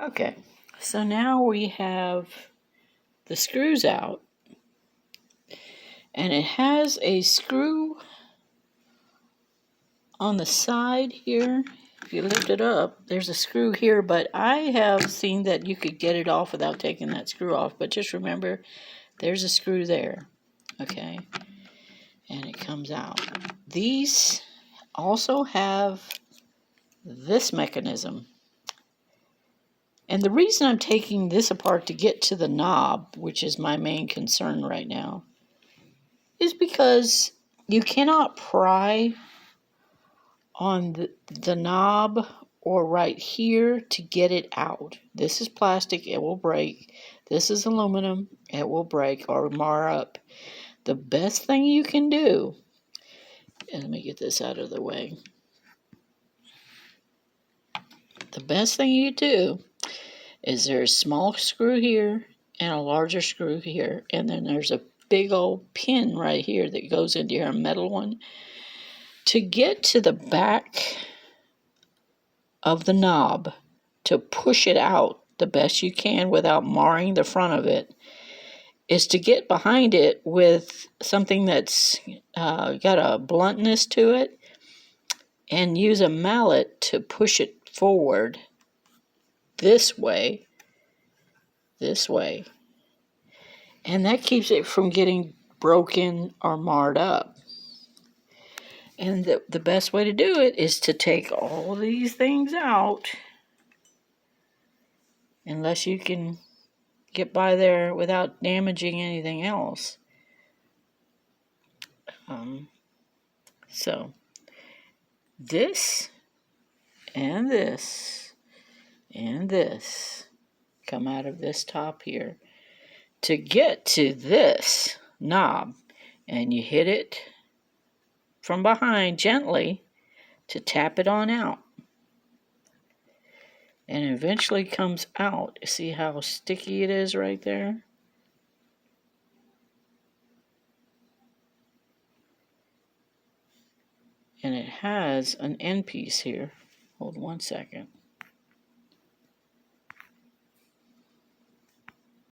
Okay, so now we have the screws out, and it has a screw on the side here. If you lift it up, there's a screw here, but I have seen that you could get it off without taking that screw off. But just remember, there's a screw there, okay? And it comes out. These also have this mechanism. And the reason I'm taking this apart to get to the knob, which is my main concern right now, is because you cannot pry on the knob or right here to get it out. This is plastic, it will break. This is aluminum, it will break or mar up. The best thing you can do, and let me get this out of the way. The best thing you do is there's a small screw here and a larger screw here, and then there's a big old pin right here that goes into here, a metal one. To get to the back of the knob, to push it out the best you can without marring the front of it, is to get behind it with something that's got a bluntness to it and use a mallet to push it forward this way, and that keeps it from getting broken or marred up. And the best way to do it is to take all these things out, unless you can get by there without damaging anything else. So this and this and this come out of this top here to get to this knob, and you hit it from behind gently to tap it on out, and it eventually comes out. See how sticky it is right there? And it has an end piece here. Hold 1 second.